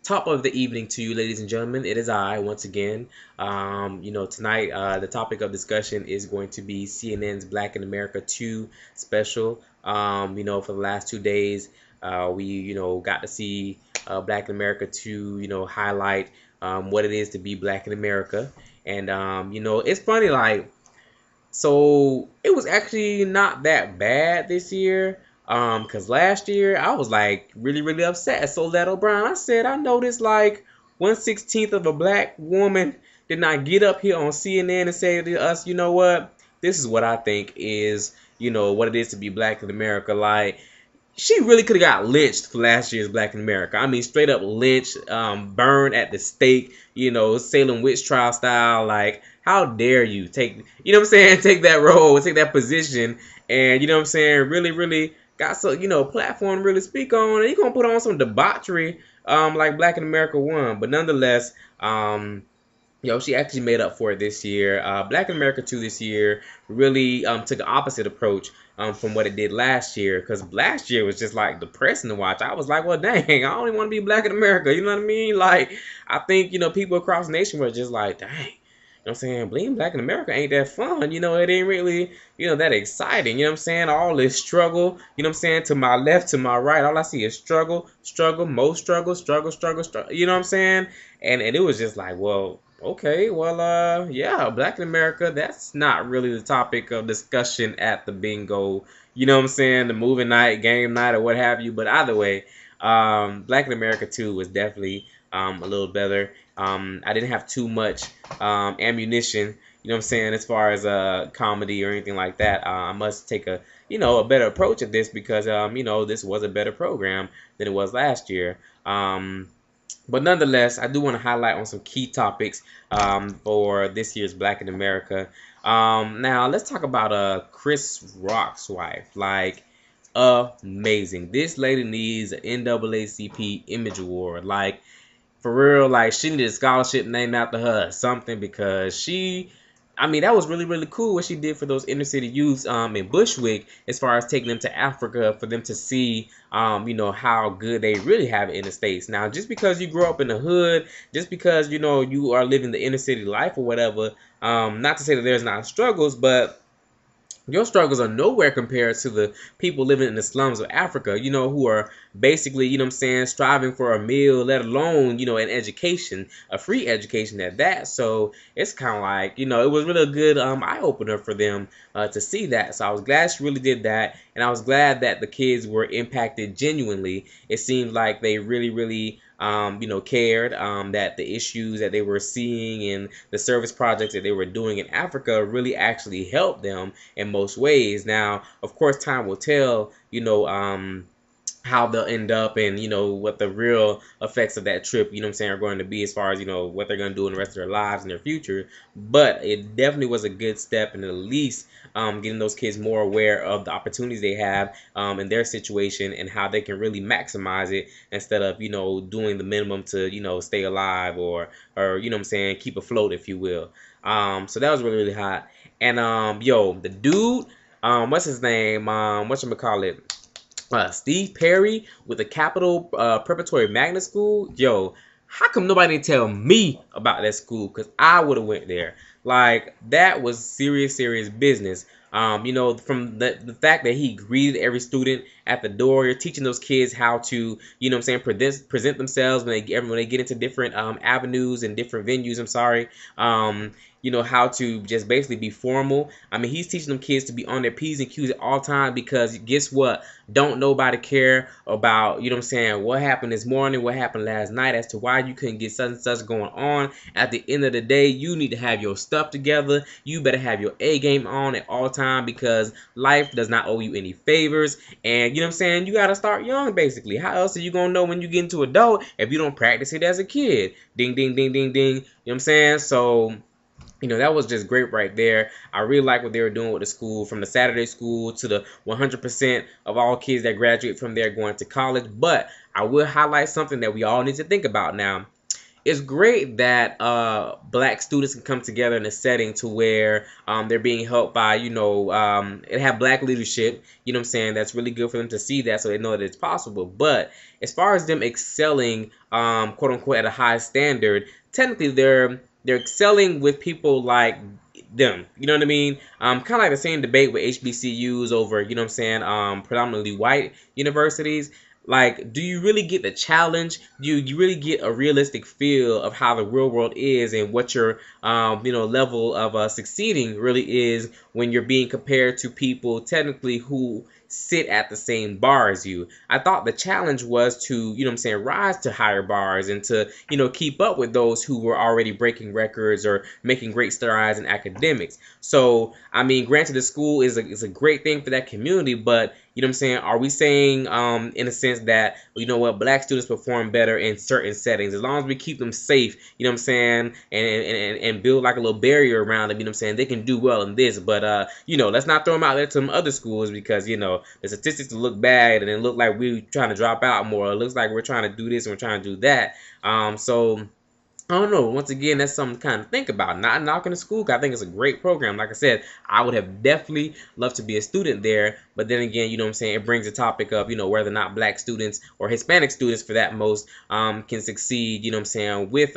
Top of the evening to you, ladies and gentlemen. It is I once again. Tonight the topic of discussion is going to be CNN's Black in America 2 special. For the last 2 days, we got to see Black in America 2. Highlight what it is to be Black in America, and it's funny, like. So it was actually not that bad this year. Cause last year I was like really, really upset at Soledad O'Brien. I said I noticed like 1/16 of a black woman did not get up here on CNN and say to us, you know what? This is what I think is, what it is to be black in America. Like, she really could have got lynched for last year's Black in America. I mean, straight up lynched, burned at the stake, Salem witch trial style. Like, how dare you take, take that role, take that position, and, really, really got some, platform to really speak on, and you're going to put on some debauchery, like Black in America 1. But nonetheless, she actually made up for it this year. Black in America 2 this year really took an opposite approach from what it did last year. Because last year was just like depressing to watch. I was like, well, dang, I don't even want to be black in America. You know what I mean? Like, I think, people across the nation were just like, dang. You know what I'm saying? Being black in America ain't that fun. It ain't really, that exciting. You know what I'm saying? All this struggle, to my left, to my right, all I see is struggle, more struggle, struggle. You know what I'm saying? And it was just like, well, okay, well, yeah, Black in America, that's not really the topic of discussion at the bingo, the movie night, game night, or what have you. But either way, Black in America 2 was definitely a little better. I didn't have too much ammunition, as far as comedy or anything like that. I must take a better approach at this because, this was a better program than it was last year. But nonetheless, I do want to highlight on some key topics for this year's Black in America. Now, let's talk about Chris Rock's wife. Like, amazing. This lady needs an NAACP Image Award. Like, for real, like, she needed a scholarship named after her or something because that was really, really cool what she did for those inner city youths in Bushwick as far as taking them to Africa for them to see, how good they really have it in the States. Now, just because you grow up in the hood, just because, you are living the inner city life or whatever, not to say that there's not struggles, but your struggles are nowhere compared to the people living in the slums of Africa, who are basically, striving for a meal, let alone, an education, a free education at that. So it's kind of like, it was really a good eye-opener for them to see that. So I was glad she really did that. And I was glad that the kids were impacted genuinely. It seemed like they really, really cared, that the issues that they were seeing and the service projects that they were doing in Africa really actually helped them in most ways. Now, of course, time will tell, how they'll end up and, what the real effects of that trip, are going to be as far as, what they're going to do in the rest of their lives and their future. But it definitely was a good step in at least getting those kids more aware of the opportunities they have in their situation and how they can really maximize it instead of, doing the minimum to, stay alive or keep afloat, if you will. So that was really, really hot. And, the dude, what's his name? Whatchamacallit? Steve Perry with the Capital Preparatory Magnet School. Yo, how come nobody didn't tell me about that school? Because I would have went there. Like, that was serious, serious business. From the fact that he greeted every student at the door, you're teaching those kids how to, present themselves when they get into different avenues and different venues. I'm sorry. How to just basically be formal. I mean, he's teaching them kids to be on their P's and Q's at all times because guess what? Don't nobody care about, what happened this morning, what happened last night as to why you couldn't get such and such going on. At the end of the day, you need to have your stuff together. You better have your A game on at all times because life does not owe you any favors. And, you got to start young, basically. How else are you going to know when you get into adult if you don't practice it as a kid? Ding, ding, ding, ding, ding. You know what I'm saying? So, that was just great right there. I really like what they were doing with the school, from the Saturday school to the 100% of all kids that graduate from there going to college. But I will highlight something that we all need to think about now. it's great that black students can come together in a setting to where they're being helped by, it have black leadership, what I'm saying. That's really good for them to see that, so they know that it's possible. But as far as them excelling, quote unquote, at a high standard, technically they're excelling with people like them. You know what I mean? Kind of like the same debate with HBCUs over, predominantly white universities. Like, do you really get the challenge? Do you really get a realistic feel of how the real world is and what your, level of succeeding really is when you're being compared to people technically who sit at the same bar as you? I thought the challenge was to, rise to higher bars and to, keep up with those who were already breaking records or making great strides in academics. So, I mean, granted, the school is a great thing for that community, but are we saying, in a sense that, black students perform better in certain settings as long as we keep them safe, and build like a little barrier around them, they can do well in this. But, let's not throw them out there to some other schools because, the statistics look bad and it look like we're trying to drop out more. It looks like we're trying to do this and we're trying to do that. So I don't know. Once again, that's something to kind of think about. Not knocking the school, 'cause I think it's a great program. Like I said, I would have definitely loved to be a student there. But then again, it brings the topic of, whether or not black students or Hispanic students, for that most, can succeed, with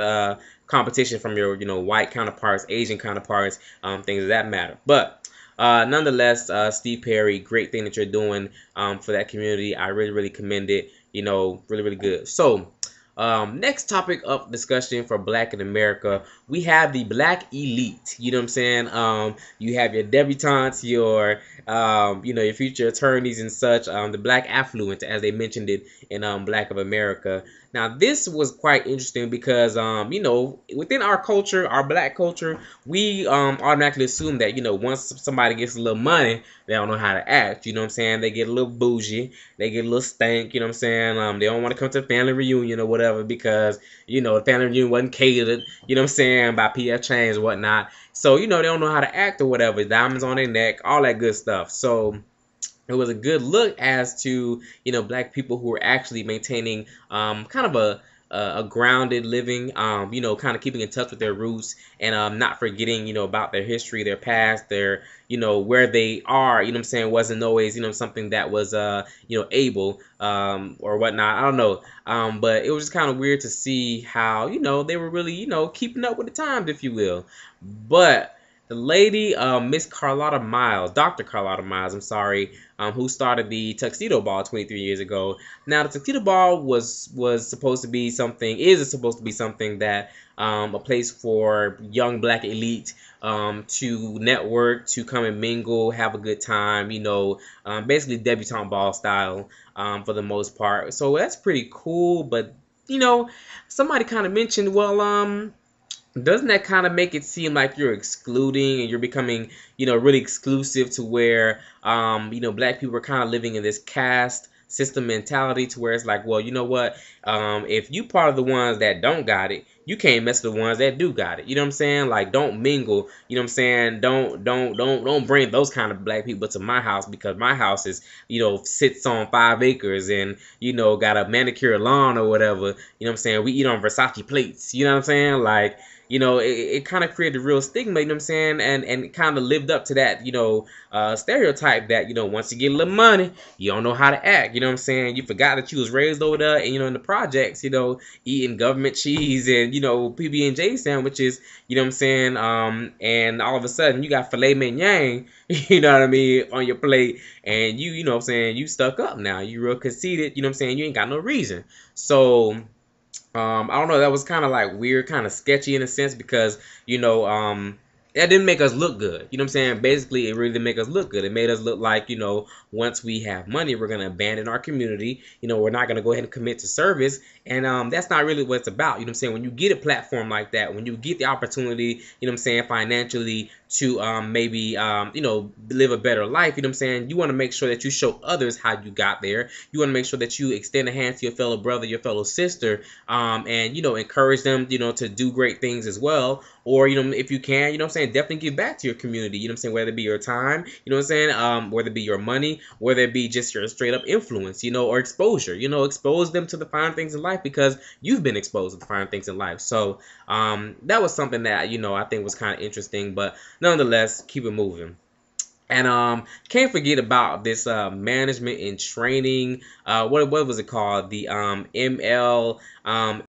competition from your, white counterparts, Asian counterparts, things of that matter. But nonetheless, Steve Perry, great thing that you're doing for that community. I really, really commend it. Really, really good. So, next topic of discussion for Black in America, we have the Black elite. You have your debutantes, your future attorneys and such, the Black affluent, as they mentioned it in Black of America. Now, this was quite interesting because, within our culture, our Black culture, we automatically assume that, once somebody gets a little money, they don't know how to act. They get a little bougie, they get a little stank, they don't want to come to the family reunion or whatever because, the family reunion wasn't catered, by PF Chang's and whatnot. So, they don't know how to act or whatever, diamonds on their neck, all that good stuff. So it was a good look as to, black people who are actually maintaining kind of a grounded living, kind of keeping in touch with their roots and not forgetting, about their history, their past, their, where they are, wasn't always, something that was, able or whatnot. I don't know. But it was just kind of weird to see how, they were really, keeping up with the times, if you will. But the lady, Miss Carlotta Miles, Dr. Carlotta Miles, I'm sorry, who started the Tuxedo Ball 23 years ago. Now, the Tuxedo Ball was supposed to be something, is supposed to be something that, a place for young Black elite to network, to come and mingle, have a good time, basically debutante ball style for the most part. So that's pretty cool. But, somebody kind of mentioned, well, doesn't that kind of make it seem like you're excluding and you're becoming, really exclusive to where, black people are kind of living in this caste system mentality to where it's like, well, you know what? If you part of the ones that don't got it, you can't mess with the ones that do got it. You know what I'm saying? Like, don't mingle. You know what I'm saying? Don't bring those kind of black people to my house because my house is, sits on 5 acres and, got a manicured lawn or whatever. You know what I'm saying? We eat on Versace plates. You know what I'm saying? Like, it kind of created a real stigma, you know what I'm saying? And kind of lived up to that, stereotype that, once you get a little money, you don't know how to act, you know what I'm saying? You forgot that you was raised over there and, in the projects, eating government cheese and, PB&J sandwiches, you know what I'm saying? And all of a sudden you got filet mignon, you know what I mean, on your plate and you know what I'm saying, you stuck up now. You real conceited, you know what I'm saying? You ain't got no reason. So I don't know, that was kind of like weird, kind of sketchy in a sense because, that didn't make us look good. You know what I'm saying? Basically, it really didn't make us look good. It made us look like, once we have money, we're going to abandon our community. We're not going to go ahead and commit to service. And that's not really what it's about. You know what I'm saying? When you get a platform like that, when you get the opportunity, you know what I'm saying, financially to maybe, live a better life, you know what I'm saying? You want to make sure that you show others how you got there. You want to make sure that you extend a hand to your fellow brother, your fellow sister, and, encourage them, to do great things as well. Or, if you can, definitely give back to your community, whether it be your time, whether it be your money, money, whether it be just your straight up influence, or exposure. Expose them to the finer things in life because you've been exposed to the finer things in life. So that was something that I think was kind of interesting, but nonetheless, keep it moving. And can't forget about this management and training. What was it called? The ML